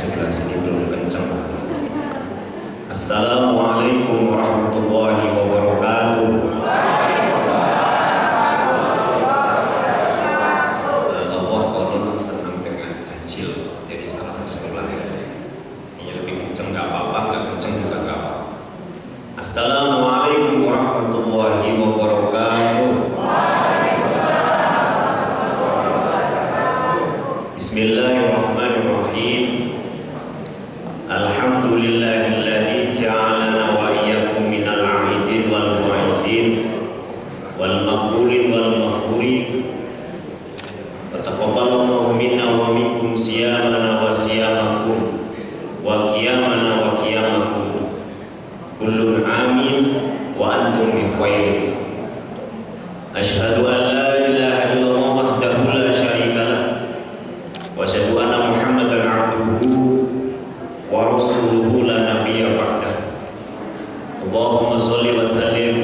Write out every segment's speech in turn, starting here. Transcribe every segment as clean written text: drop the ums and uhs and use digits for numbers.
sebelah sini belum kencang. Assalamualaikum warahmatullahi wabarakatuh. Allah konon senang dengan tajil, jadi salam sekolah. Ini lebih kencang nggak apa-apa, nggak kencang juga nggak apa-apa. Assalamualaikum warahmatullahi wabarakatuh. Bismillahirrahmanirrahim. Alhamdulillahilladzi ja'alana wa iyyakum minal 'aidin wal faizin wal maqbulin wal maghfurin. Wa taqabbalallahu minna wa minkum siyamana wa siyamakum wa qiyamana wa qiyamakum. Kullun amin wa antum bi khair. Asyhadu an la ilaha illallah wahdahu la syarika lah wa asyhadu anna Muhammadan 'abduhu wa rasuluhu la nabiyya ba'dah. Allahumma sholli wa sallim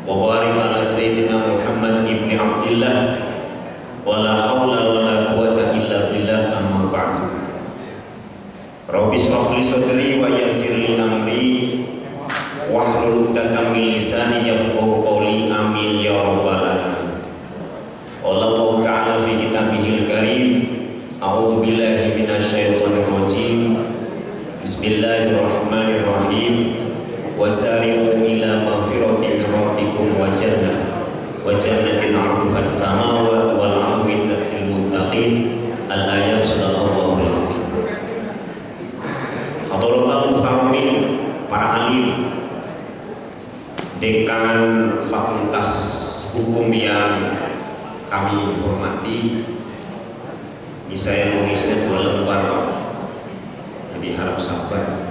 wa barik ala sayyidina Muhammad ibni Abdillah wa la haula wa la quwwata illa billah, amma ba'du. Rabbi shrah li sadri wa yassir li amri wahlul 'uqdatam min lisani yafqahu qawli, amin ya rabbal alamin. Allah ta'ala fi kitabihil karim, a'udzu billahi minasyaitonir rajim. Bismillahirrahmanirrahim. Wasari'u ila maghfiratin min rabbikum wa jannatin 'arduha as-samawati wal ardu lil muttaqin. Al-ayat sadaqallahul azim. Hadratul muhtamin, para alim, dekan Fakultas Hukum yang kami hormati. Ini saya nulisnya 2 lembar, jadi harap sabar.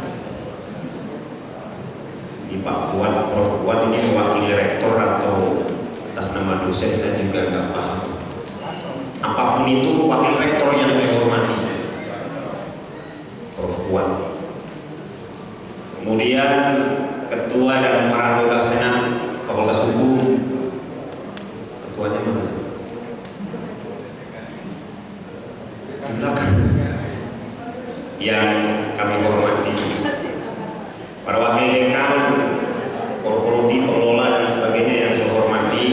Ini Pak Kuat, Prof. Kuat ini mewakili rektor atau atas nama dosen, saya juga nggak paham. Apapun itu, wakil rektor yang saya hormati, Prof. Kuat. Kemudian ketua dan para anggota senat Fakultas Hukum. Ketuanya mana? Di belakang. Yang kami hormati, para wakil dekan, korporodi, pengelola dan sebagainya yang saya hormati,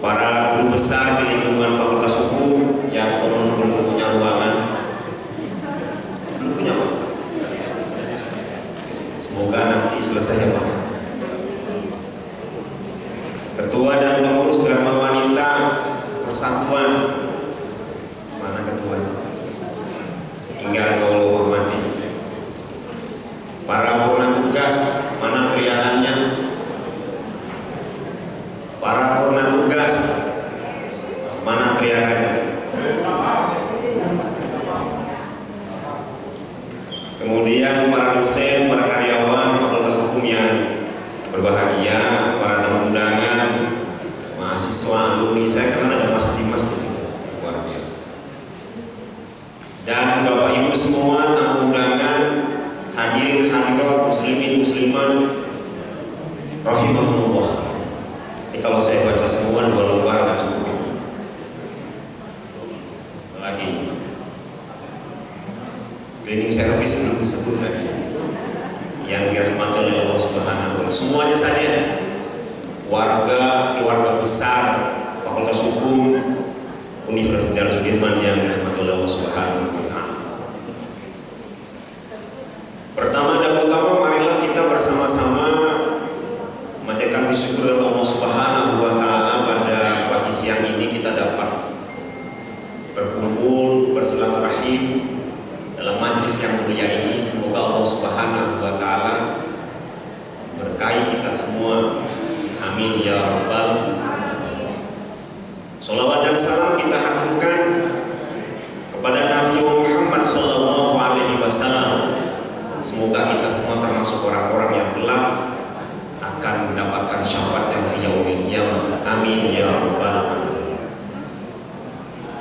para guru besar di lingkungan Fakultas Hukum yang konon belum punya ruangan, belum punya apa? Semoga nanti selesai ya Pak. Ketua dan pengurus Dharma Wanita Persatuan, mana ketuanya? Hingga kalau hormati. Para purna tugas, mana teriakannya? Para purna tugas, mana teriakannya? Kemudian para dosen, para karyawan Fakultas Hukum yang berbahagia, para tamu undangan, mahasiswa, alumni, saya karena ada Mas Dimas di sini, luar biasa. Dan Bapak Ibu semua tamu undangan, hadirin hadirat, muslimin muslimat rahimahumullah. Ini kalau saya baca semua 2 lembar nggak cukup. Lagi cleaning service belum disebut lagi, yang dirahmati oleh Allah Subhanahu wa Ta'ala. Semuanya saja, warga, keluarga besar Fakultas Hukum Universitas Darul Sudirman yang dirahmati oleh Allah Subhanahu wa Ta'ala. Pertama dan utama, marilah kita bersama-sama memanjatkan syukur Allah Subhanahu wa Ta'ala pada pagi siang ini kita dapat berkumpul bersilaturahim dalam majelis yang mulia ini. Semoga Allah Subhanahu wa Ta'ala berkahi kita semua, amin ya rabbal. Sholawat dan salam kita haturkan kepada Nabi Muhammad sallallahu alaihi wasallam. Semoga kita semua termasuk orang-orang yang kelak akan mendapatkan syafaat yang fi yaumil qiyamah, amin ya rabbal alamin.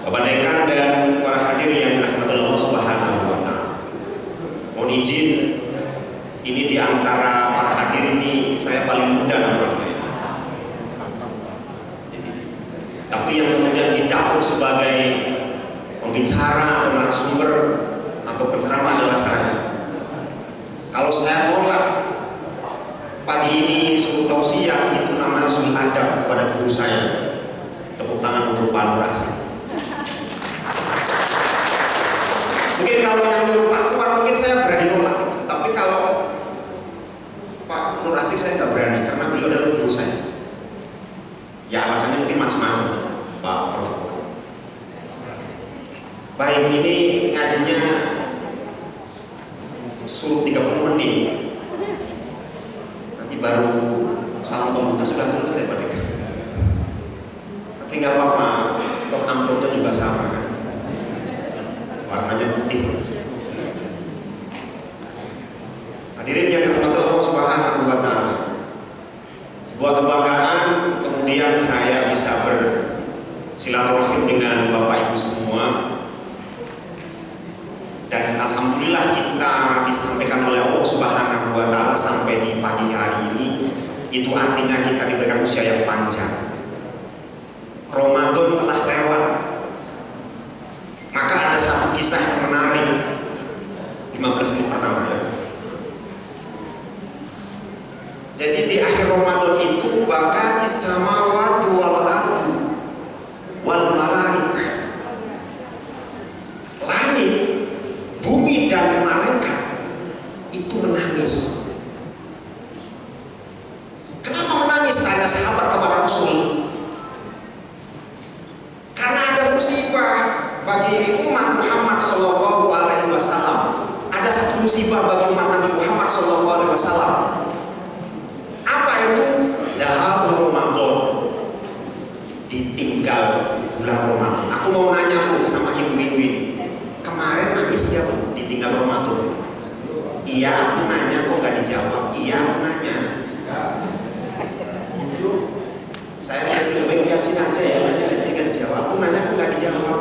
Bapak Dekan dan para hadirin yang dirahmati Allah Subhanahu wa Ta'ala, mohon izin, ini di antara para hadirin ini saya paling muda namanya. Tapi yang kemudian didapuk sebagai pembicara atau narasumber atau penceramah adalah saya. Kalau saya tolak pagi ini suruh tausiah, itu namanya sul adab kepada guru saya. Tepuk tangan untuk Pak Nur Asyid. Mungkin kalau yang nyuruh Pak Kumar mungkin saya berani nolak, tapi kalau Pak Nur Asyid saya nggak berani karena beliau adalah guru saya. Ya alasannya mungkin macam-macam, Pak Prof. Baik, ini ngajinya suruh 30 menit. Nanti baru salam pembuka sudah selesai Pak Dika. Tapi nggak apa-apa, toh amplopnya juga sama kan. Warnanya putih. Hadirin yang dirahmati Allah Subhanahu wa Ta'ala, sebuah kebanggaan kemudian saya bisa bersilaturahim dengan Bapak Ibu semua, dan alhamdulillah kita disampaikan oleh Allah Subhanahu wa Ta'ala sampai di pagi hari ini. Itu artinya kita diberikan usia yang panjang. Ramadan telah lewat. Maka ada satu kisah yang menarik 15 menit pertama ya. Jadi di akhir Ramadan itu bahkan samawati wal ardu wal malaikah, langit, bumi dan malaikat itu menangis. Kenapa menangis? Tanya sahabat kepada Rasul. Karena ada musibah bagi umat Muhammad Sallallahu Alaihi Wasallam. Ada satu musibah bagi umat Nabi Muhammad Sallallahu Alaihi Wasallam. Apa itu? Dahabul Ramadan, ditinggal bulan Ramadan. Aku mau nanya Bu sama ibu-ibu ini, kemarin nangis dia Bu ditinggal Ramadan? Iya aku nanya, kok nggak dijawab? Iya aku nanya. Saya lebih baik lihat sini aja ya, nggak dijawab. Aku nanya kok nggak dijawab?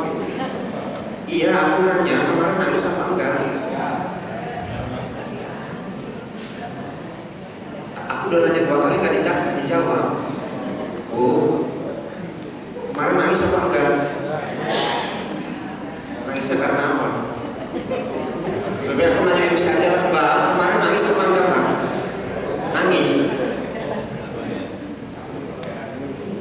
Iya aku nanya, kemarin nangis apa enggak? Aku udah nanya 2 kali nggak dijawab. Oh, kemarin nangis apa enggak? Nangisnya karena apa? Lebih aku nanya ibu saja, Mbak, kemarin nangis apa enggak Mbak? Nangis.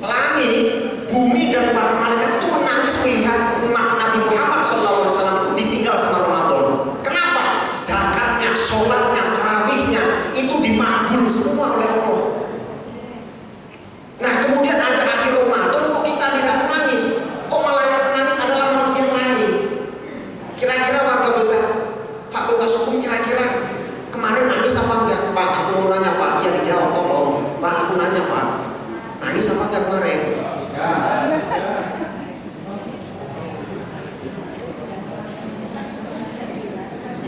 Langit, bumi dan para malaikat itu menangis melihat umat Nabi Muhammad SAW itu ditinggal sama Ramadan. Kenapa? Zakatnya, sholatnya, tarawihnya itu dimakbul semua oleh Allah. Nah kemudian ada akhir Ramadan, kok kita tidak menangis? Kok malah yang menangis adalah makhluk yang lain? Kira-kira warga besar Fakultas Hukum kira-kira kemarin nangis apa enggak? Pak, aku mau nanya Pak. Iya dijawab tolong. Pak, aku nanya Pak, nangis apa enggak kemarin?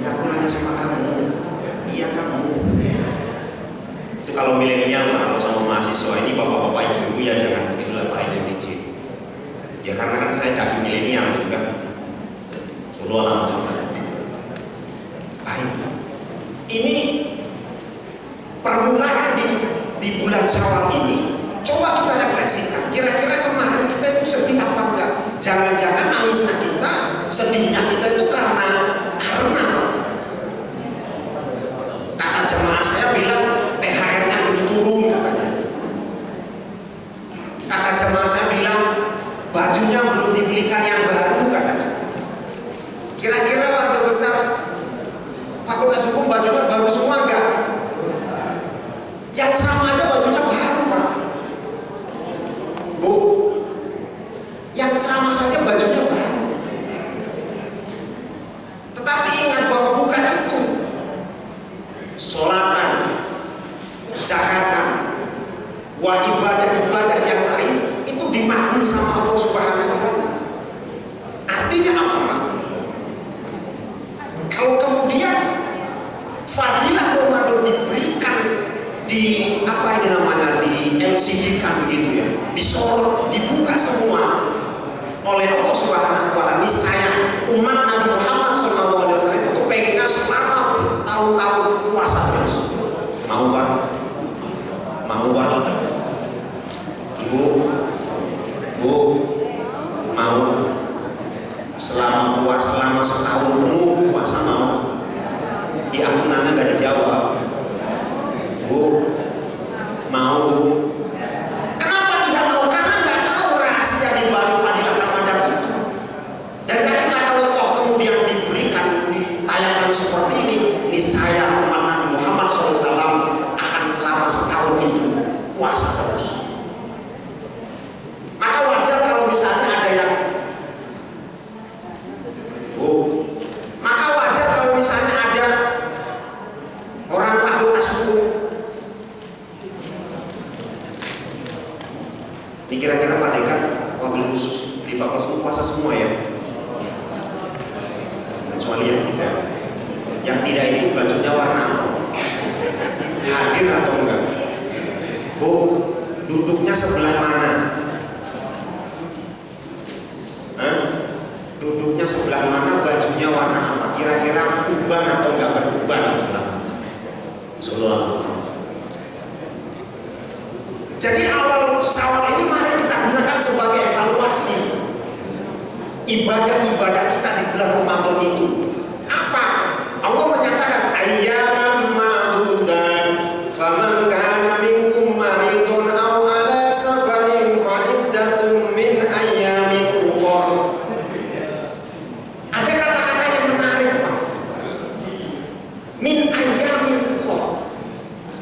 Ya aku nanya sama kamu. Iya kamu. Itu kalau milenial, kalau sama mahasiswa ini bapak-bapak ibu-ibu ya jangan begitulah Pak yang licin. Ya karena kan saya daki milenial gitu kan. Suruh alam. Baik. Ini permulaan di bulan Syawal ini. Coba kita refleksikan, kira-kira kemarin kita itu sedih apa enggak? Jangan-jangan nangisnya kita, sedihnya kita itu karena kata jemaah saya bilang THR-nya belum turun katanya. Kata jemaah saya bilang bajunya belum dibelikan yang baru katanya. Kira-kira warga besar Fakultas Hukum bajunya baru semua enggak? Yang sama aja bajunya baru Pak. Bu, yang ceramah saja bajunya baru. Tetapi ingat bahwa bukan itu. Sholatan, zakatan, wa ibadah-ibadah yang lain itu dimakbul sama Allah Subhanahu wa Ta'ala. Artinya apa? Kalau kemudian fadilah Ramadan diberikan di apa ini namanya, di LCD-kan begitu ya, disorot, dibuka semua oleh Allah Subhanahu wa Ta'ala. Niscaya umat Nabi Muhammad SAW itu kepengennya selama tahun-tahun puasa terus. Mau Pak? Mau Pak? Bu, mau selama setahun penuh puasa mau? Kenapa tidak mau? Karena nggak tahu rahasia di balik fadilah Ramadan itu. Dan yakinlah kalau toh kemudian diberikan, ditayangkan seperti ini, niscaya umat Nabi Muhammad SAW akan selama setahun itu puasa terus. Maka wajar kalau misalnya ada yang maka wajar kalau misalnya ada orang fakultas hukum. Ini kira-kira Pak Dekan wabil khusus di fakultas hukum puasa semua ya? Kecuali yang tidak. Yang tidak itu bajunya warna apa? Hadir atau enggak? Bu, duduknya sebelah mana? Duduknya sebelah mana, bajunya warna apa? Kira-kira uban atau enggak beruban? Jadi awal Syawal ini mari kita gunakan sebagai evaluasi ibadah-ibadah kita di bulan Ramadan itu. Apa? Allah menyatakan ayyaman ma'dudan faman kana minkum maridun aw ala safarin fa iddatun min ayyamin ukhra. Ada kata-kata yang menarik, Pak. Min ayyamin ukhra.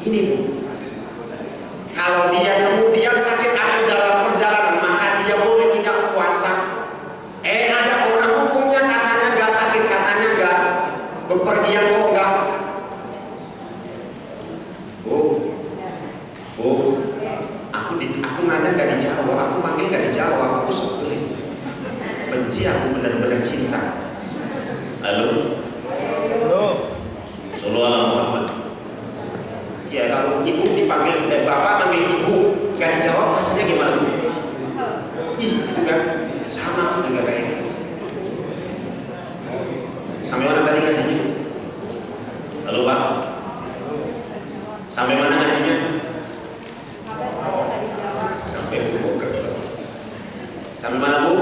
Ini, Bu. Kalau dia kemudian sakit atau dalam perjalanan, maka dia boleh tidak puasa. Ada orang hukumnya katanya nggak sakit, katanya nggak bepergian kok nggak. Aku nanya nggak dijawab, aku manggil nggak dijawab, aku sebelin. Benci, aku benar-benar cinta. Halo. Sallallahu alaihi Muhammad. Ya kalau ibu dipanggil sudah bapak manggil ibu nggak dijawab, rasanya gimana Bu? Ih, itu kan sama aku juga kayak gitu. Sampai mana tadi ngajinya? Halo Pak. Sampai mana ngajinya? Sampai Bu. Sampai mana Bu?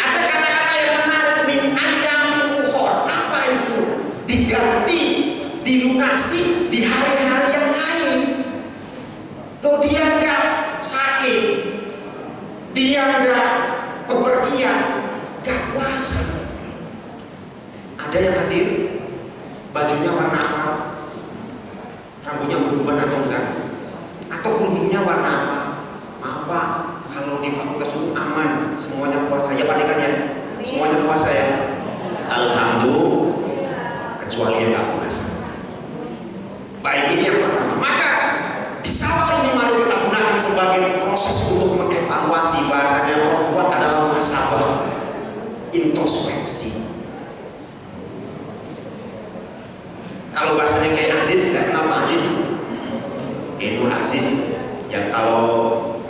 Ada kata-kata yang menarik, min ayyamin ukhra. Apa itu? Diganti, dilunasi di hari-hari yang lain. Loh, dia nggak sakit, dia nggak bepergian, nggak puasa. Ada yang hadir, bajunya warna apa? Rambutnya berubah atau enggak? Atau kerudungnya warna apa? Maaf Pak, kalau di fakultas hukum aman, semuanya puasa ya Pak Dekan ya? Semuanya puasa ya? Alhamdulillah, kecuali yang nggak puasa. Baik, ini yang pertama. Maka di Syawal ini mari kita gunakan sebagai proses untuk mengevaluasi. Bahasanya orang kuat adalah muhasabah, introspeksi. Kalau bahasanya kayak Aziz, kenapa Aziz? Itu Aziz yang kalau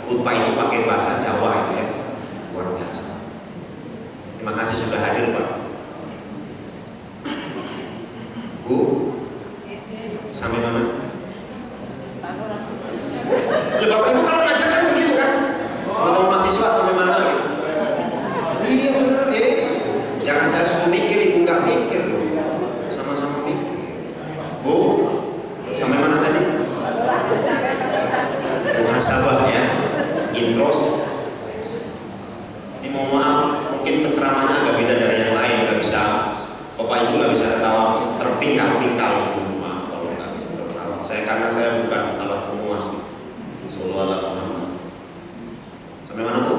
khutbah itu pakai bahasa Jawa itu ya, luar biasa. Terima kasih sudah hadir Pak. Bu, sampai mana? Ya Bapak Ibu kalau ngajar kan begitu kan? Teman-teman mahasiswa sampai mana gitu? Iya benar ya. Jangan saya suruh mikir, Ibu nggak mikir loh. Sama-sama mikir. Bu, sampai mana tadi? Muhasabah ya, introspeksi. Ini mohon maaf, mungkin penceramahnya agak beda dari yang lain, nggak bisa, Bapak Ibu nggak bisa ketawa terpingkal-pingkal. Maaf kalau nggak bisa tertawa. Karena saya bukan alat pemuas. Sallallahu alaihi Muhammad. Sampai mana Bu?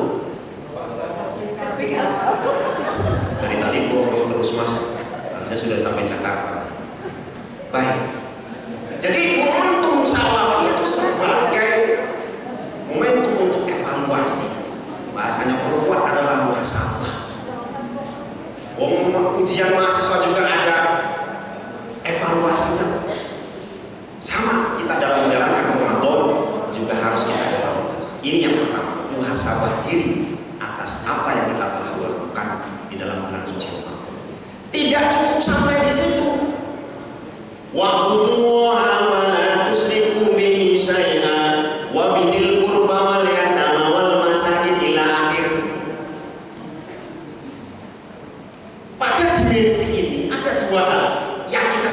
Dari tadi pulang terus Mas, harusnya sudah sampai Jakarta. Baik. Jadi momentum Syawal itu sebagai momentum untuk evaluasi. Bahasanya perempuan adalah muhasabah. Ujian mahasiswa juga ada evaluasinya. Sama kita dalam menjalankan Ramadan juga harus kita evaluasi. Ini yang pertama, muhasabah diri atas apa yang kita telah lakukan di dalam bulan suci Ramadan. Tidak cukup sampai di situ. Wa'budullaha wa la tusyriku bihi syai'an wa bidil qurba wal yatama wal masakin ila akhir. Pada dimensi ini ada dua hal.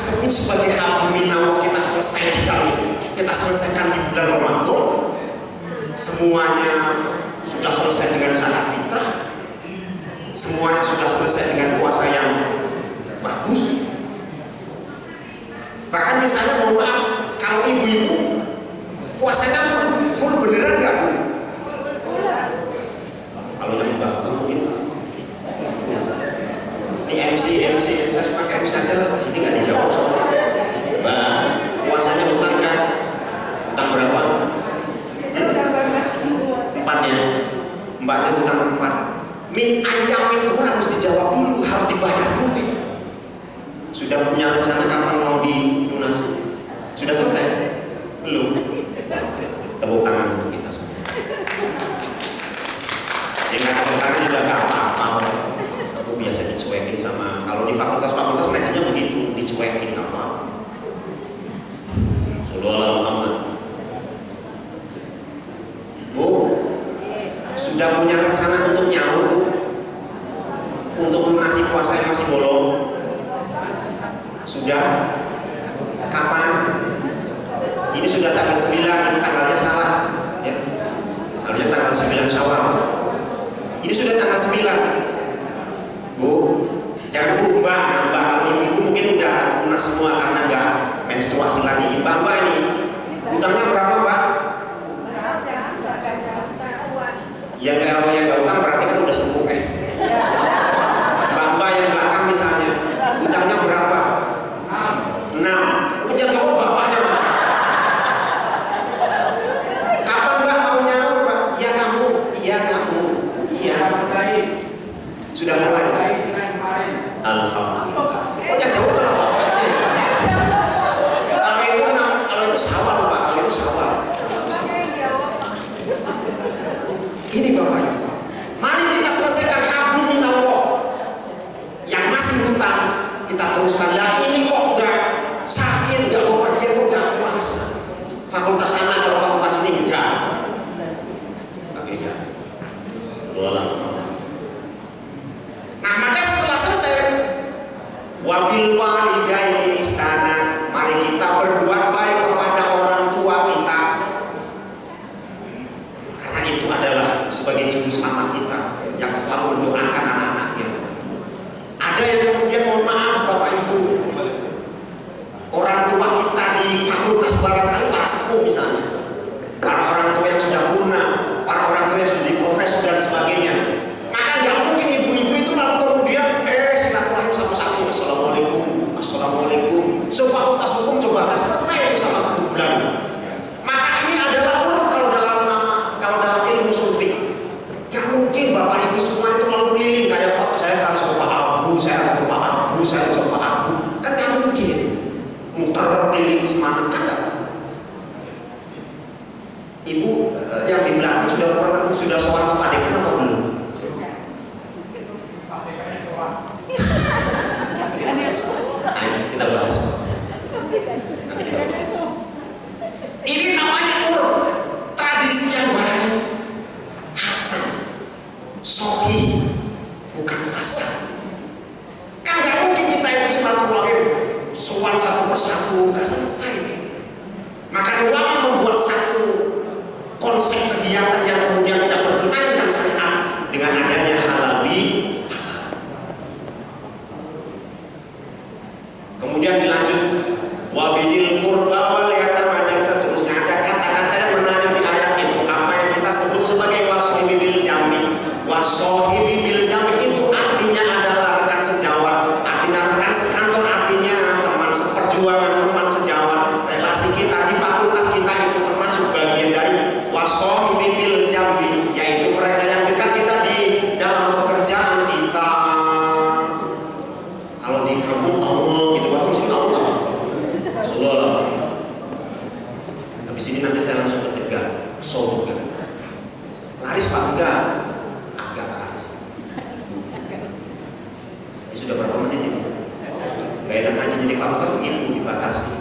sebut sebagai Habluminallah kita selesai di kali, kita selesaikan di bulan Ramadan, semuanya sudah selesai dengan zakat fitrah, semuanya sudah selesai dengan puasa yang bagus. Bahkan misalnya mohon maaf, kalau ibu-ibu puasanya full beneran nggak Bu? Kalau yang bapak mungkin ini MC saya cuma pakai MC aja lah, sini nggak dijawab soalnya. Mbak, puasanya utang kan? Utang berapa? 4 ya. Mbaknya utang 4. Min ayam itu harus dijawab dulu, harus dibayar dulu. Sudah punya rencana kapan mau dilunasi? Sudah selesai? Belum? Tepuk tangan untuk kita semua. Dengan tepuk tangan juga gak apa-apa. Aku biasa dicuekin sama, kalau di fakultas ngajinya begitu, dicuekin apa? Sallallahu Muhammad. Bu, sudah punya rencana untuk nyawa Bu? Untuk lunasi puasa yang masih bolong? Sudah? Kapan? Ini sudah tanggal 9, ini tanggalnya salah ya. Harusnya tanggal 9 Syawal. Ini sudah tanggal 9. Bu, jangan berubah Mbak. Ibu-ibu mungkin udah lunas semua karena nggak menstruasi lagi. Mbak ini utangnya berapa Mbak? Ya kalau yang nggak utang berarti kan udah sembuh Mbak yang belakang misalnya utangnya berapa? 6. Udah jawab bapaknya Mbak. Kapan Mbak mau nyaur Mbak? Iya kamu. Iya. Sudah mulai. Alhamdulillah. Oh ya jawab lah bapaknya. Kalau itu sawal Mbak. Kalau itu sawal. Ini bapaknya. Mari kita selesaikan Habluminallah. Yang masih hutang kita teruskan lagi. Ini kok enggak sakit, enggak mau pergi, enggak puasa. Fakultas sana kalau fakultas ini enggak. Beda. Nah maka setelah selesai wabil walidaini ihsana, mari kita berbuat baik kepada orang tua kita, karena itu adalah sebagai juru selamat kita yang selalu mendoakan anak-anaknya. Ada yang kemudian mohon maaf Bapak Ibu, orang tua kita di fakultas barangkali para sepuh misalnya, para orang tua yang sudah punah, para orang tua yang sudah di profesor dan sebagainya. Maka nggak mungkin ibu-ibu itu lalu kemudian silaturahim satu-satu, assalamualaikum. So fakultas hukum coba selesai itu sama 1 bulan. Maka ini adalah uruf kalau dalam ilmu sulfik. Nggak mungkin Bapak Ibu semua itu lalu keliling kayak Pak saya harus ke Pak Abu, saya harus ke Pak Abu, saya harus ke Pak Abu. Kan nggak mungkin. Muter keliling semangat kan nggak? Ibu yang di belakang sudah pernah sudah soal ke Pak Dekan apa belum? Ayo kita bahas. Nanti kita bahas. Ini namanya uruf, tradisi yang baik, hasan, sohi, bukan fasad. Kan nggak mungkin kita itu silaturahim soal satu persatu nggak selesai. Maka ulama membuat satu konsep kegiatan yang kemudian tidak bertentangan dengan syariat dengan adanya halal bihalal. Kemudian dilanjut wabidil qurba wal yatama dan seterusnya. Ada kata-kata yang menarik di ayat itu, apa yang kita sebut sebagai wasohibi bil jambi. Wasohibi bil jambi itu artinya adalah rekan sejawat, artinya rekan sekantor, artinya teman seperjuangan, teman sejawat. Relasi kita di fakultas kita itu termasuk bagian dari wasohibi bil jambi, yaitu mereka yang dekat kita di dalam pekerjaan kita. Kalau di kampung gitu kan mesti Allah. Sallallahu. Habis ini nanti saya langsung ketegak, juga. Laris Pak enggak? Agak laris. Ini sudah berapa menit ini? Gak enak aja jadi fakultas begitu dibatasi.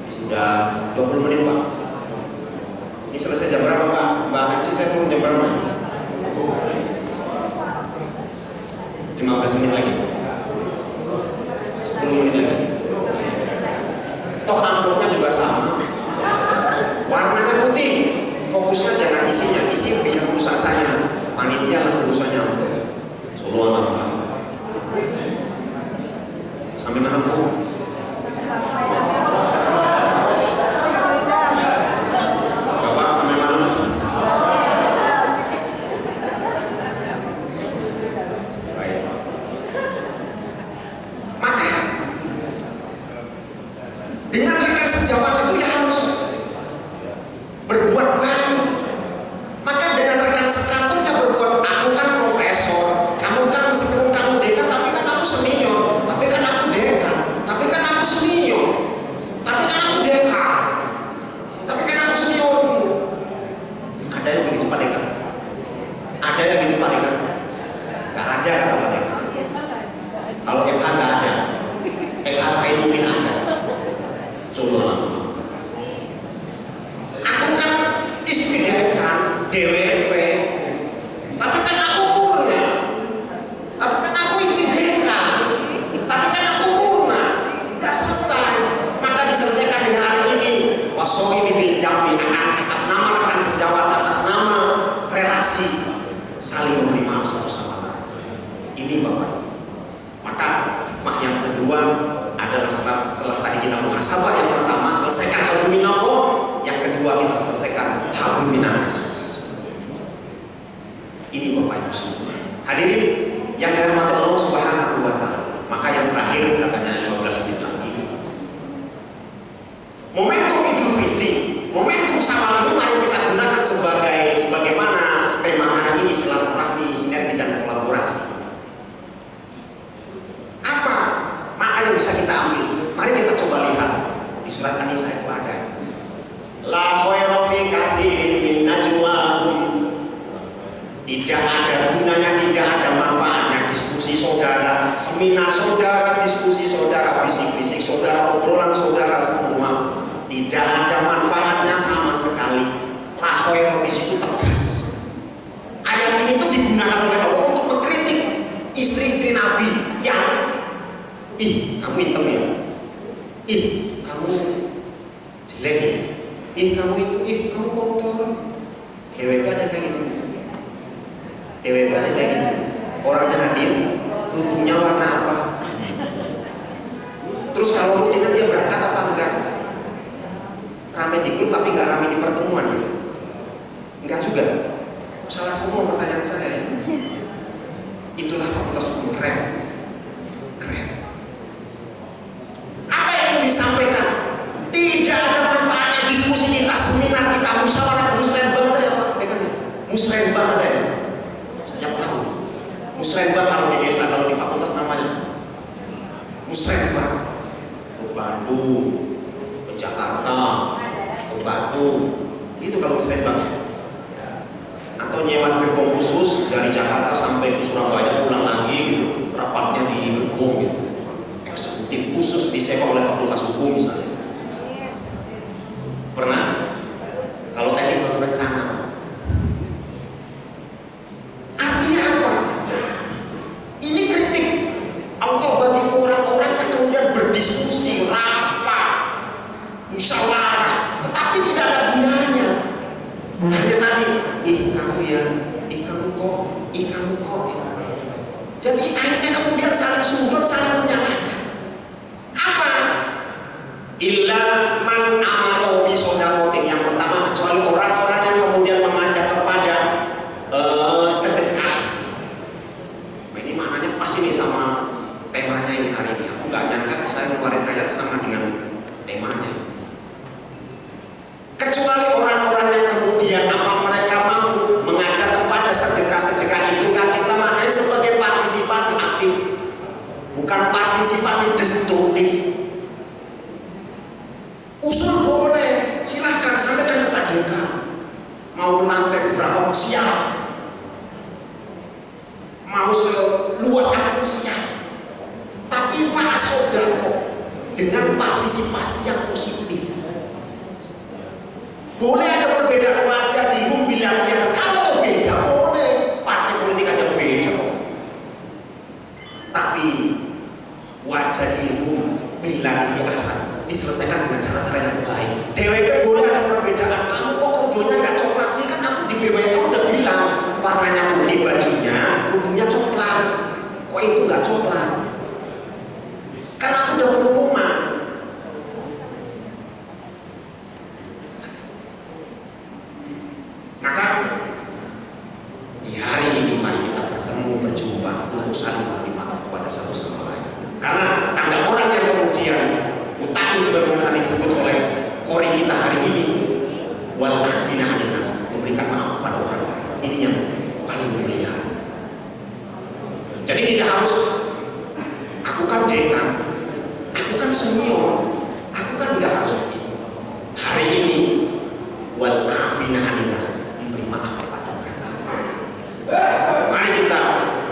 Ini sudah 20 menit Pak. Ini selesai jam berapa Pak? Mbak Anci saya turun jam berapa? 15 menit lagi. 10 menit lagi. Dengan rekan sejawat itu ya harus berbuat baik. Maka dengan rekan sekantor ya berbuat, aku kan profesor, kamu kan meskipun kamu dekan, tapi kan aku senior, tapi kan aku dekan, tapi kan aku senior, tapi kan aku dekan, tapi kan aku seniormu. Ada yang begitu Pak Dekan? Ada yang begitu Pak Dekan? Gak ada kata Pak Dekan. Kalau FH gak ada, FH mungkin ada. Aku kan istri dekan, DWP, tapi kan aku purna, tapi kan aku istri dekan, tapi kan aku purna, gak selesai. Maka diselesaikan dengan hari ini. Wasohi bil jambi, atas nama rekan sejawat, atas nama relasi, saling memberi maaf satu sama lain. Ini Bapak. Maka yang kedua adalah setelah tadi kita muhasabah, yang pertama selesaikan hablum minallah, yang kedua kita selesaikan hablum minannas. Ini Bapak Ibu semua hadirin yang dirahmati Allah Subhanahu wa Ta'ala. Maka yang terakhir katanya 15 menit lagi, momentum Idul Fitri, momentum Syawal itu mari kita gunakan sebagaimana tema hari ini, silaturahmi, sinergi dan kolaborasi. Apa makna yang bisa kita ambil? Mari kita coba lihat di surat An-Nisa itu ada. La khayra fi katsirin min najwahum. Tidak ada gunanya, tidak ada manfaatnya diskusi saudara, seminar saudara, diskusi saudara, bisik-bisik saudara, obrolan saudara semua. Tidak ada manfaatnya sama sekali. La khayra di situ tegas. Ayat ini tuh digunakan oleh Allah untuk mengkritik istri-istri Nabi yang kamu hitam ya, kamu jelek ya, kamu itu, kamu kotor. DWP ada kayak gitu, DWP ada kayak gitu. Orangnya hadir, tubuhnya warna apa? Terus kalau rutinan dia berangkat apa enggak? Rame di grup tapi enggak rame di pertemuan ya? Enggak juga. Salah semua pertanyaan saya. Itulah fakultas hukum keren. Apa yang disampaikan? Tidak ada manfaatnya diskusi kita, seminar kita, musyawarah, musrembang ya Pak. Musrembang ada ya? Setiap tahun. Musrembang kalau di desa, kalau di fakultas namanya musrembang. Ke Bandung, ke Jakarta, ke Batu. Itu kalau musrembang ya. Atau nyewa gerbong khusus dari Jakarta sampai ke Surabaya pulang lagi gitu, rapatnya di gerbong gitu. Eksekutif khusus disewa oleh fakultas hukum misalnya. Pernah? Kalau teknik baru rencana. Artinya apa? Ini kritik Allah bagi orang-orang yang kemudian berdiskusi, rapat, musyawarah, tetapi tidak ada gunanya. Hanya tadi, kamu ya, kamu kok. Jadi akhirnya kemudian saling sudut, saling menyalahkan. Apa? Illa man amaro bi sodakotin. Yang pertama, kecuali orang-orang yang kemudian mengajak kepada sedekah. Nah, ini maknanya pasti nih sama temanya ini hari ini. Aku gak nyangka saya ngeluarin ayat sama dengan temanya. Kecuali orang-orang yang kemudian mereka mampu mengajak kepada sedekah-sedekah itu, kan kita maknanya sebagai partisipasi aktif, bukan partisipasi destruktif. Usul boleh, silahkan sampaikan kepada mereka. Mau lantai berapa siap, mau seluas apa siap. Tapi fa'asodako dengan partisipasi yang positif. Boleh ada perbedaan wajah di bilang biasa, kalau beda boleh, partai politik aja beda. Tapi wajah di bilang biasa diselesaikan dengan cara-cara yang baik. DWP boleh ada perbedaan, kamu kok kerjanya nggak coklat sih, kan aku di BWN udah bilang warnanya putih bajunya, kerudungnya coklat. Kok itu nggak coklat? Karena aku udah pengumuman. Maka di hari ini mari kita bertemu, berjumpa untuk saling memberi maaf kepada satu sama lain. Karena tanda orang yang kemudian utang sebagaimana disebut oleh kori kita hari ini, wal afina 'anil nas, memberikan maaf pada orang lain. Ini yang paling mulia. Jadi tidak harus aku kan dekan, aku kan senior, aku kan nggak harus itu. Hari ini wal afina 'anil nas, memberi maaf kepada orang lain. Mari kita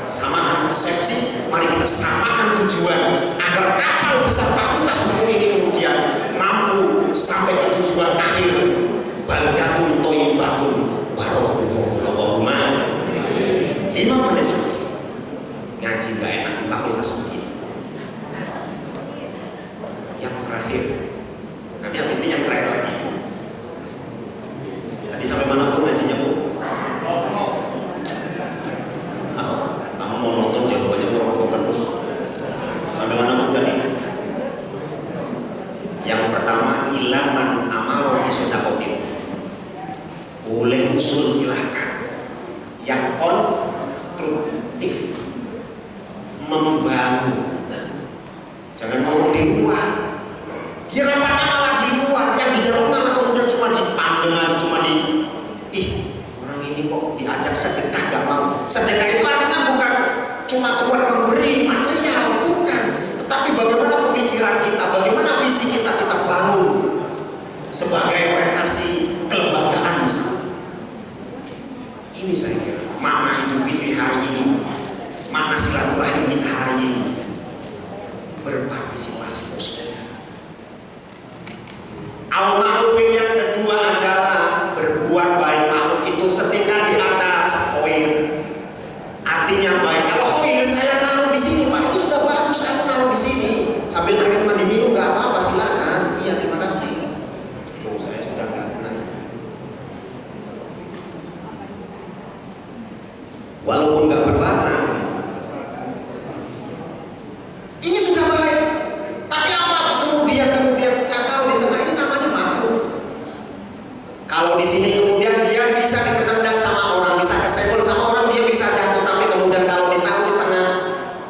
samakan persepsi, mari kita samakan tujuan agar kapal besar Fakultas Hukum ini kemudian mampu sampai ke tujuan akhir. Baldatun thayyibatun wa rabbun ghafur. 5 menit lagi ngaji gak enak di fakultas begini. Yang terakhir, nanti habis ini yang terakhir lagi. Tadi sampai mana pun ngajinya Bu? Kamu mau nonton jawabannya mau nonton terus. Sampai mana pun tadi? Yang pertama, ilaman amaro bisodakotin. Boleh usul silahkan. Yang konstruktif, membangun. Jangan ngomong di luar. Dia rapatnya malah di luar, yang di dalam malah kemudian cuma dipandang aja, cuma orang ini kok diajak sedekah gak mau. Sedekah itu artinya bukan cuma keluar memberi material, bukan. Tetapi bagaimana pemikiran kita, bagaimana visi kita bangun sebagai orientasi kelembagaan misalnya. Ini saya kira makna Idul Fitri hari ini, makna silaturahim kita hari ini, berpartisipasi positif. Al-ma'ruf yang kedua adalah berbuat baik. Ma'ruf itu setingkat di atas koin. Artinya baik. Kalau koin saya naruh di sini Pak, itu sudah bagus. Aku naruh di sini sambil akhir mandi minum nggak apa-apa, silakan. Iya, terima kasih. Saya sudah nggak kenal. Walaupun nggak berwarna, ini sudah baik. Tapi apa kemudian saya tahu di tengah ini namanya makruh. Kalau di sini kemudian dia bisa ditendang sama orang, bisa kesenggol sama orang, dia bisa jatuh. Tapi kemudian kalau ditaruh di tengah,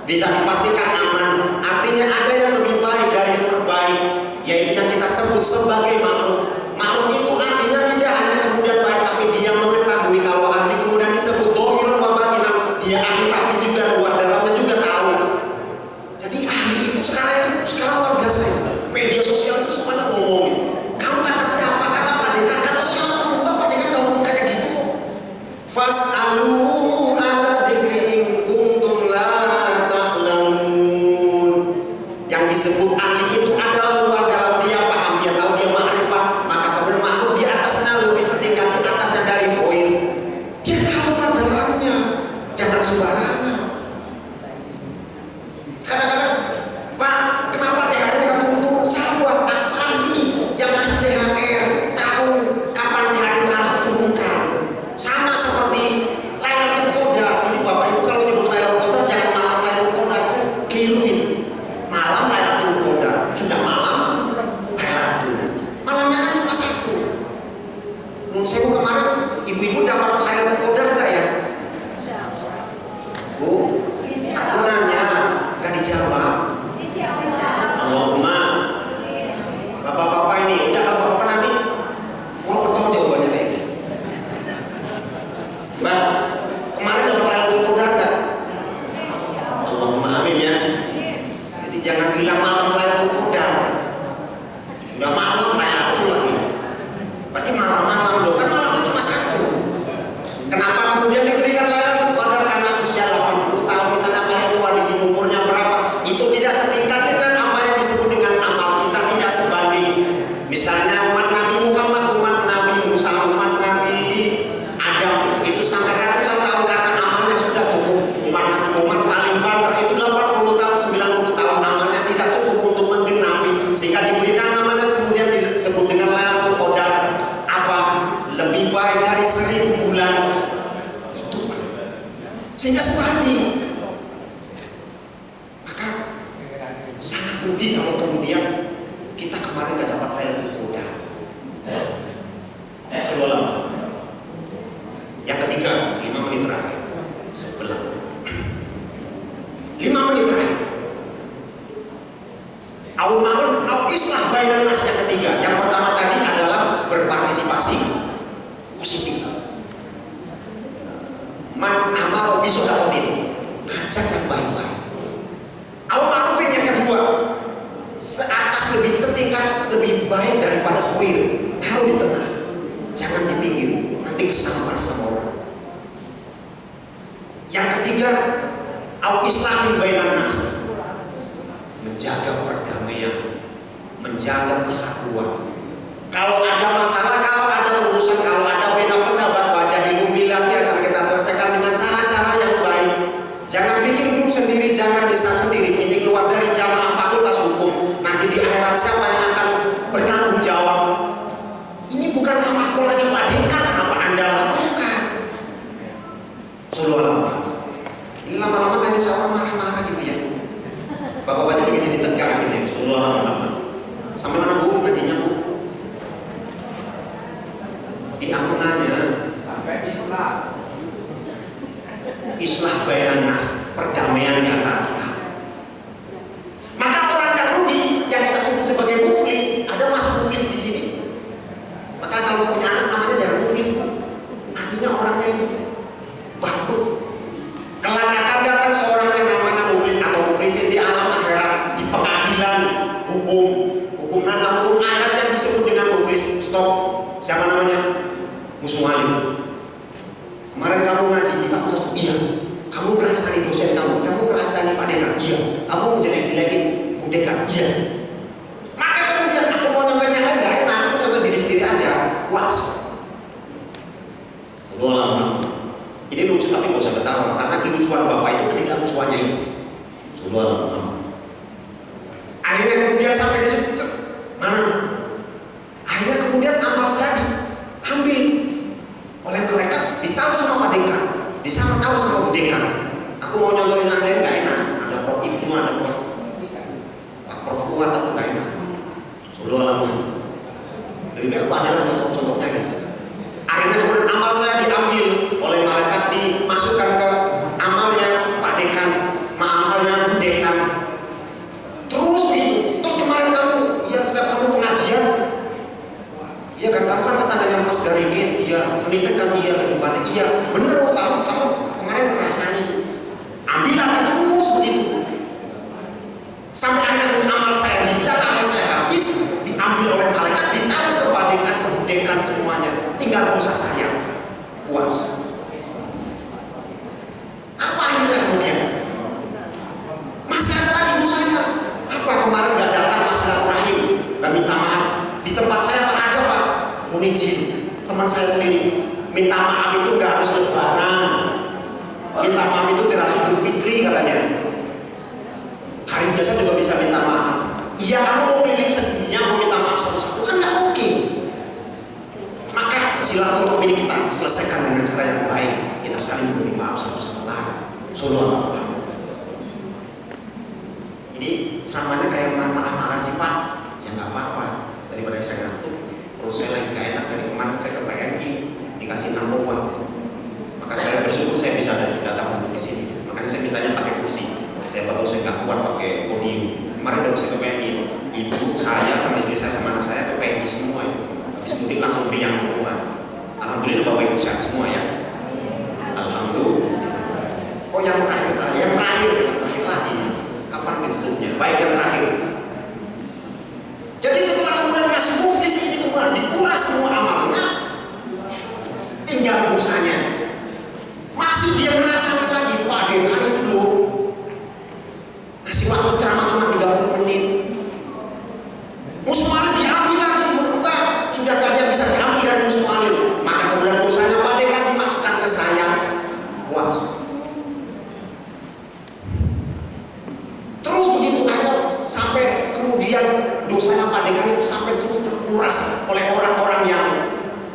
bisa dipastikan aman. Artinya ada yang lebih baik dari yang terbaik, yaitu yang kita sebut sebagai makruh. Makruh itu artinya tidak hanya kemudian baik, tapi dia mengetahui. Kalau ahli kemudian disebut dohir wa batinan, dia ahli tapi juga luar dalamnya juga tahu. Jadi ahli itu sekarang luar biasa ya. Media sosial itu semuanya ngomongin. Kamu kata siapa, kata Pandekan, kata siapa, Pandekan ngomong kayak gitu kok. Fas'alu ala dzikri in kuntum la ta'lamun. Yang disebut ahli itu adalah luar dalam, dia paham, dia tahu, dia ma'rifah. Maka kemudian makhluk di atasnya lebih setingkat di atasnya dari koin. Dia tahu luar dalamnya. Jangan sembarangan. Kadang-kadang, Pak, kenapa THR-nya kamu turun? Saya buat aku ahli yang ngasih THR, tahu kapan THR harus turunkan. Sama seperti Lailatul Qadar. Ini Bapak Ibu kalau nyebut Lailatul Qadar jangan malam Lailatul Qadar, keliruin. Malam Lailatul Qadar, sudah malam Lailatul. Malamnya kan cuma satu. Menurut saya kemarin ibu-ibu dapat Lailatul Qadar enggak ya? Bu, aku nanya, gak dijawab. Allahumma. Bapak-bapak ini, udah kalau bapak nanti mau tahu jawabannya kayak gitu. Mbak, kemarin dapat Lailatul Qadar gak? Allahumma amin ya. Jadi jangan bilang malam Lailatul Qadar. Udah malam Lailatul lagi. Berarti malam-malam loh, kan malamnya cuma satu. Kenapa kemudian diberikan Lailatul Qadar? Karena usia 80 tahun misalnya paling tua di sini umurnya berapa? Itu tidak setingkat dengan apa yang disebut dengan amal kita, tidak sebanding. Misalnya umat Nabi Muhammad, umat Nabi Musa, umat Nabi Adam itu sampai ratusan tahun karena amalnya sudah cukup. Umat Nabi Muhammad paling banter itu 80 tahun, 90 tahun amalnya tidak cukup untuk menggenapi, sehingga diberikan namanya kemudian disebut dengan Lailatul Qadar. Apa? Lebih baik dari 1000 bulan. Itu Pak. Sehingga sebanding. Maka sangat rugi kalau kemudian kita kemarin nggak dapat Lailatul Qadar. Coba lama. Yang ketiga, 5 menit terakhir. Sebelah. 5 menit terakhir. Al-ma'ruf al-islah Islah bainan nas yang ketiga. Yang pertama tadi adalah berpartisipasi positif. Man amaro bisodakotin, ngajak yang baik-baik. Al-ma'rufin yang kedua, seatas lebih setingkat lebih baik daripada khair, taruh di tengah, jangan di pinggir, nanti kesampar sama orang. Yang ketiga, al-islahin bainan nas, menjaga perdamaian, menjaga persatuan. Kalau ada masalah, kalau ada urusan, kalau ada beda pendapat, baca di lumbilah ya, kita selesaikan dengan cara-cara yang baik. Jangan bikin grup sendiri, jangan bisa sendiri. Ini keluar dari jamaah fakultas hukum. Nanti di akhirat siapa yang akan bertanggung jawab? Ini bukan kamakolanya Pak Dekan, apa Anda lakukan? Suluh. Ini lama-lama kayak seorang marah-marah gitu ya. Bapak-bapak juga jadi tegang gitu ya. Suluh. Sampai mana Bu ngajinya Bu? Di ampunannya sampai islah bainan nas, perdamaian di antara kita. Maka orang yang rugi yang kita sebut sebagai muflis, ada mas muflis di sini. Maka kalau punya anak namanya jangan muflis, artinya orangnya itu bangkrut. Kelak akan datang seorang yang namanya muflis atau muflisin di alam akhirat, di pengadilan hukum akhirat yang disebut dengan muflis. Stop. Siapa namanya? Musmu'alim. Kemarin kamu ngaji di fakultas, iya. Kamu merasani dosen kamu merasani Pak Dekan, iya. Kamu menjelek-jelekin Bu Dekan, iya. Maka kemudian aku mau nyontoh yang lain, gak enak, aku nyontoh diri sendiri aja. Was. Udah lama. Ini lucu tapi gak usah ketawa, karena kelucuan bapak itu ketika lucuannya itu. Sudah lama. Akhirnya kemudian sampai di situ, mana? Akhirnya kemudian amal saya diambil oleh mereka, ditaruh sama Pak Dekan, disama taruh sama Bu Dekan. Aku mau nyontohin yang lain gak enak, ada Prof Ibnu, ada Pak Prof Kuat, aku gak enak. Sudah lama. Lebih baik ada lagi contoh-contohnya gitu. Akhirnya kemudian amal saya diambil oleh malaikat, dimasukkan ke amalnya Pak Dekan, amalnya Bu Dekan. Terus kemarin kamu, ya setiap kamu pengajian, iya kan, kamu kan tetangganya Mas Garigin, iya, meningkat kan, iya, kehidupannya, iya, bener kok, kamu kemarin merasani, ambillah terus begitu, sampai akhirnya amal saya hilang, amal saya habis, diambil oleh malaikat, ditaruh ke Pak Dekan, ke Bu Dekan semuanya, tinggal dosa saya, puas. Apa akhirnya kemudian? Masih ada lagi dosanya. Apa kemarin gak datang masalah rahim, gak minta maaf? Di tempat saya Pak ada Pak, mohon izin, teman saya sendiri, minta maaf itu gak harus lebaran, minta maaf itu tidak harus Idul Fitri katanya. Hari biasa juga bisa minta maaf. Iya, kamu mau keliling sedunia mau minta maaf satu-satu kan gak mungkin. Maka silaturahmi ini kita selesaikan dengan cara yang baik, kita saling memberi maaf satu sama lain. Sallallahu. Ini ceramahnya kayak marah-marah sih Pak, ya nggak apa-apa, daripada saya ngantuk, terus saya lagi gak enak, dari kemarin saya ke PNI dikasih nambahan, maka saya bersyukur saya bisa datang di sini, makanya saya mintanya pakai kursi, saya baru saya nggak kuat pakai podium. Kemarin dari saya ke PNI, ibu saya sama istri saya sama anak saya ke PNI semua ya, habis mudik langsung riang keluar. Alhamdulillah Bapak Ibu sehat semua ya, alhamdulillah. Oh yang terakhir lagi. Kapan bentuknya? Baik, yang terakhir. Jadi setelah kemudian masih muflis ini kemudian dikuras semua amalnya, tinggal dosanya. Masih dia merasa lagi Pak Dekan itu loh. Kasih waktu ceramah cuma 30 menit. Musmu'alim diambil lagi, bukan sudah gak ada yang bisa diambil dari Musmu'alim. Maka kemudian dosanya Pak Dekan dimasukkan ke saya. Wah. Terus begitu aja sampai kemudian dosanya Pak Dekan itu sampai terus terkuras oleh orang-orang yang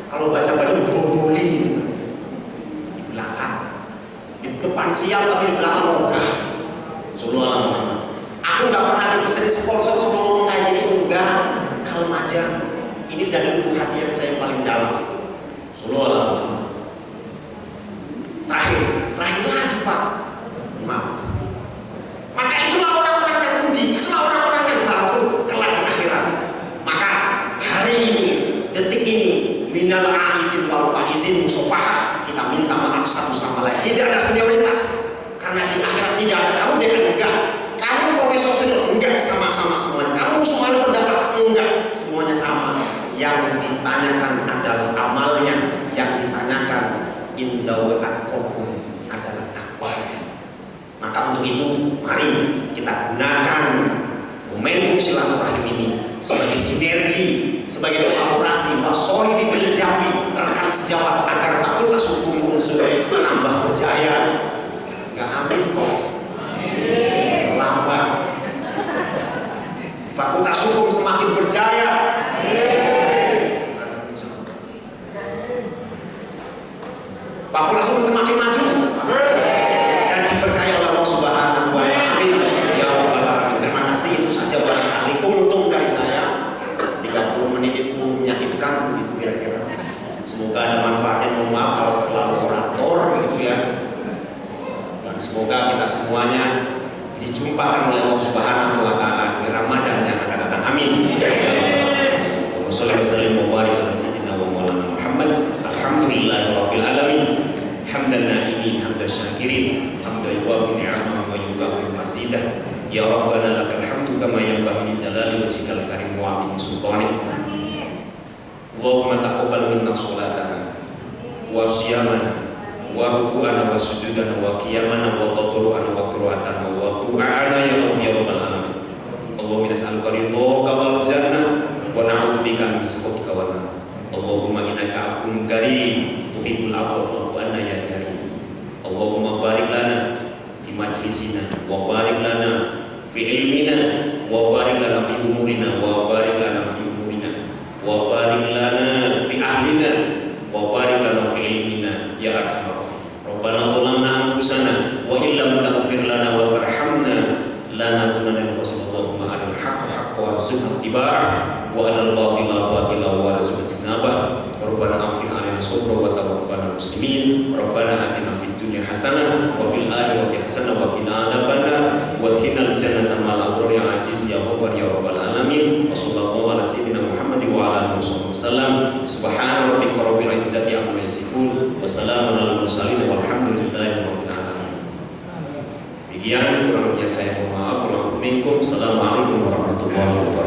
kalau baca-baca boboli gitu. Di belakang, di depan siap tapi di belakang ogah. Subhanallah. Aku nggak pernah dipesan sponsor semua ngomong kayak gini, enggak, kalem aja. Ini dari lubuk hati yang saya paling dalam. Subhanallah. Terakhir lagi Pak. Maaf. Maka itulah orang-orang yang rugi, itulah orang-orang yang bangkrut kelak di akhirat. minal aidin wal faizin musafahah. Kita minta maaf satu sama lain. Tidak ada senioritas. Karena di akhirat tidak ada kamu dengan enggak. Kamu profesor senior enggak, sama-sama semuanya. Kamu semuanya pendapat enggak, semuanya sama. Yang ditanyakan adalah amalnya. Yang ditanyakan indaw atqakum adalah takwanya. Maka untuk itu mari kita gunakan momentum silaturahim ini sebagai sinergi, sebagai kolaborasi, wasori di Jambi, rekan sejawat agar fakultas hukum unsur tambah berjaya. Gak amin kok, lambat. Fakultas hukum semakin berjaya. Fakultas hukum semakin maju dan diberkahi oleh Allah Subhanahu wa Ta'ala. Amin. Ya Rabbal Alamin. Terima kasih. Itu saja barangkali kultum dari saya. 30 menit itu menyakitkan begitu kira-kira. Semoga ada manfaatnya. Mohon maaf kalau terlalu orator gitu ya. Dan semoga kita semuanya dijumpakan oleh Allah Subhanahu wa Ta'ala di Ramadan yang akan datang. Amin. Wassalamualaikum warahmatullahi wabarakatuh. Alhamdulillahirabbil alamin. Hamdan na'imin, hamdan syakirin, hamdan yuwafi ni'amah wa yukafi mazidah. Ya Rabbana lakal hamdu kama yanbaghi li jalali wajhikal karim wa 'azimi sultanik. Allahumma taqabbal minna sholatana wa siyamana wa ruku'ana wa sujudana wa qiyamana wa tadarru'ana wa qira'atana wa du'ana ya Allah ya Rabbal alamin. Allahumma nas'aluka ridhaka wal jannah wa na'udzubika min sakhatika wan nar. Allahumma innaka 'afuwwun karim tuhibbul 'afwa fa'fu 'anna ya karim. Allahumma barik lana fi majlisina wa barik lana fi ilmina wa barik lana fi umurina wa barik lana fi umurina wa barik lana fi ahlina wa barik lana fi ilmina ya arhamar rahimin. Rabbana zalamna anfusana wa illam taghfir lana wa tarhamna lanakunanna minal khasirin. Allahumma arina al-haqqa haqqan warzuqna ittiba'ah wa arina al-batila batilan warzuqna ijtinabah. Rabbana afrigh 'alaina sabran wa tawaffana muslimin. Rabbana atina fid dunya hasanah wa fil akhirati hasanah wa qina adzabannar wa qina al-jannata ma'al abrar ya aziz ya ghaffar ya rabbal alamin. Wa sallallahu ala sayyidina Muhammad wa ala alihi wasallam. Subhana rabbika rabbil izzati amma yasifun wa salamun alal mursalin walhamdulillahi rabbil alamin. Demikian kurang lebihnya saya mohon maaf. Assalamualaikum warahmatullahi wabarakatuh.